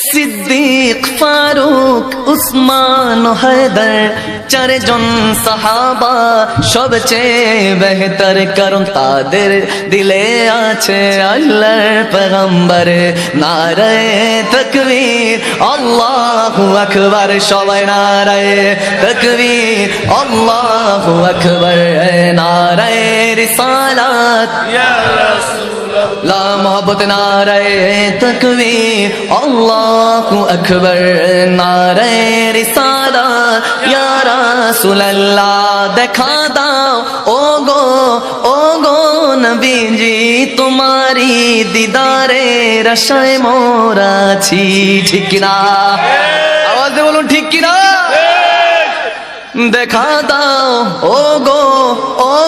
সিদ্দিক ফারুক উসমান ও হায়দার চারজন সাহাবা সবচেয়ে বেহতর, কারণ তাদের দিলে আছে আল্লাহর পয়গম্বর। নারায়ে তাকবীর আল্লাহু আকবার, সবাই নারায়ে তাকবীর আল্লাহু আকবার। নারায়ে রিসালাত ইয়া রাসূলুল্লাহ, লা মোহব্বত নারায়ে তাকবীর আল্লাহু আকবার। নারায়ে রিসালাত ইয়া রাসূলুল্লাহ, দেখা দাও ও গো নবীজি, তোমারি দিদারে আশায় মোরা আছি। ঠিক না? আওয়াজ দিয়ে বলুন ঠিক কি না? দেখা দাও ও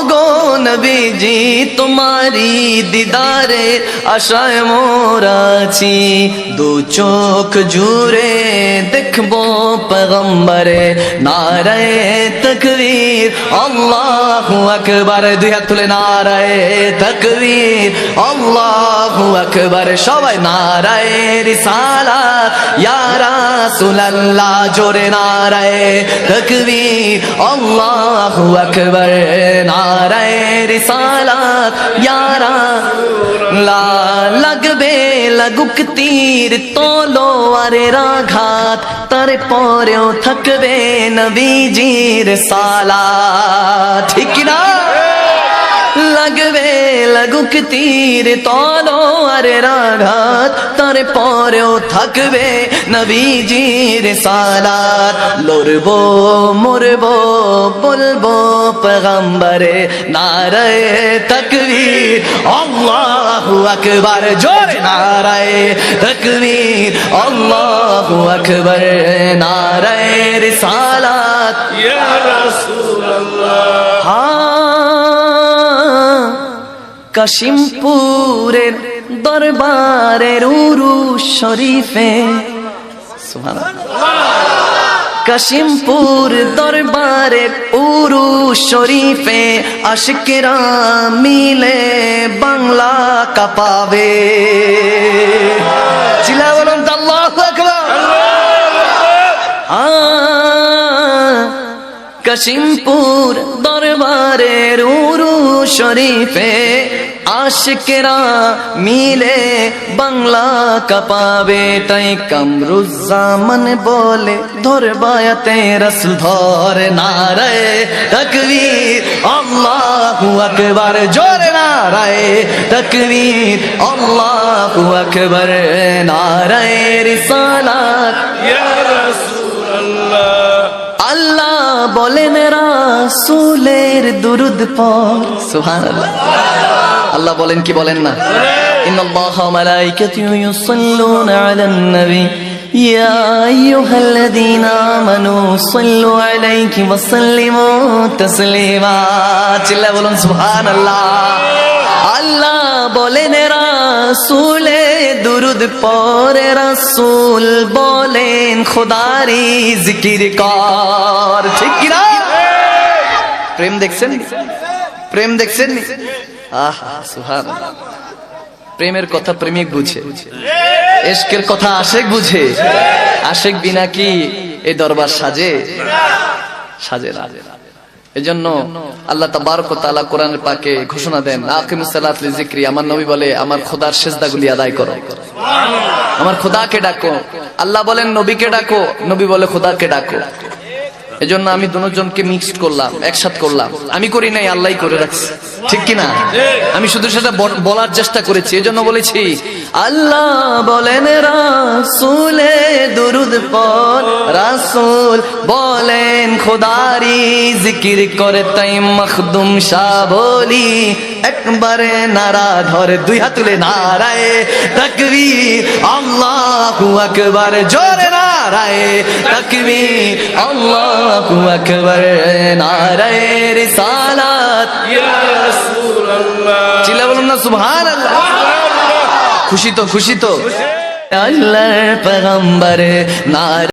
গো নবীজি, তোমারি দিদারে আশায় মোরা আছি। দু চোখ জুড়ে দেখবো পয়গম্বরে। নারায়ে তাকবীর আল্লাহু আকবার, দুই হাত তুলে নারায়ে তাকবীর আল্লাহু আকবার। সবাই নারায়ে রিসালাত ইয়া রাসূলুল্লাহ, জোরে নারায়ে তাকবীর আল্লাহু আকবার। নারায়ে রিসালাত ইয়া রাসূলুল্লাহ, লাগবে লাগুক তীর তলোয়ারের আঘাত, তারপরেও থাকবে নবীজির সালাত। ঠিক না? লাগবে লাগুক তীর তলোয়ারের আঘাত, তারপরেও থাকবে নবীজির সালাত। লড়বো মরবো বলবো পয়গম্বরে। নারায়ে তাকবীর আল্লাহু আকবার, জোরে নারায়ে তাকবীর আল্লাহু আকবার। নারায়ে রিসালাত ইয়া রাসূলুল্লাহ। কাশিমপুরের দরবারের উরুস শরীফে, সুবহানাল্লাহ, কাশিমপুর দরবারের উরুস শরীফে আশিকেরা মিলে বাংলা কাঁপাবে। চিল্লা বলুন তো আল্লাহু আকবার। কাশিমপুর দরবারের উরুস শরীফে আশিকেরা মিলে বাংলা কাঁপাবে। তাই কামরুজ্জামান বলে ধরবায়াতে রাসূল ধর। নারায়ে তাকবীর আল্লাহু আকবার, জোরে নারায়ে তাকবীর আল্লাহু আকবার। নারায়ে রিসালাত ইয়া রাসূলুল্লাহ, আল্লাহ বলেন রাসূলের দুরূদ পড়। সুবহানাল্লাহ, আল্লাহ বলেন কি বলেন না? ইন্নাল্লাহা ওয়া মালাইকাতুহু ইউসাল্লুনা আলান নবী ইয়া আইয়ুহাল্লাযীনা আমানু সাল্লু আলাইহি ওয়া সাল্লিমু তাসলিমা। চিল্লা বলুন সুবহানাল্লাহ। আল্লাহ বলেন রাসূলে দুরূদ পড়ে, রাসূল বলেন খোদারি জিকির কর। ঠিক কি না? প্রেম দেখছেন? প্রেম দেখছেন? আহা সুবহানাল্লাহ। প্রেমের কথা প্রেমিক বুঝে, ইশকের কথা আশিক বুঝে। আশিক বিনা কি এই দরবার সাজে? সাজে না। এজন্য আল্লাহ তাবারক ওয়া তাআলা কোরআনের পাকে ঘোষণা দেন, আকিমুস সালাত লিযিকরি। আমার নবী বলে আমার খোদার সিজদাগুলি আদায় করো, আমার খোদাকে ডাকো। আল্লাহ বলেন নবীকে ডাকো, নবী বলে খোদাকে ডাকো। এজন্য আমি দুজনকে মিক্সড করলাম, একসাথ করলাম। আমি করি নাই, আল্লাহই করে রাখছে। ঠিক কি না? আমি শুধু সেটা বলার চেষ্টা করেছি। এজন্য বলেছি আল্লাহ বলেন রাসূলে দুরূদ পড়, রাসূল বলেন খোদারি জিকির করে। তাই মখদুম শাহ বলি একবারে নারা ধরে, দুই হাত তুলে নারায়ে তাকবীর আল্লাহু আকবার, জোরে নারায়ে তাকবীর আল্লাহু আকবার। নারায়ে রিসালাত ইয়া রাসূলুল্লাহ, চিল্লা বলুন না সুবহানাল্লাহ। খুশি তো, খুশি তো? আল্লাহর পয়গম্বর।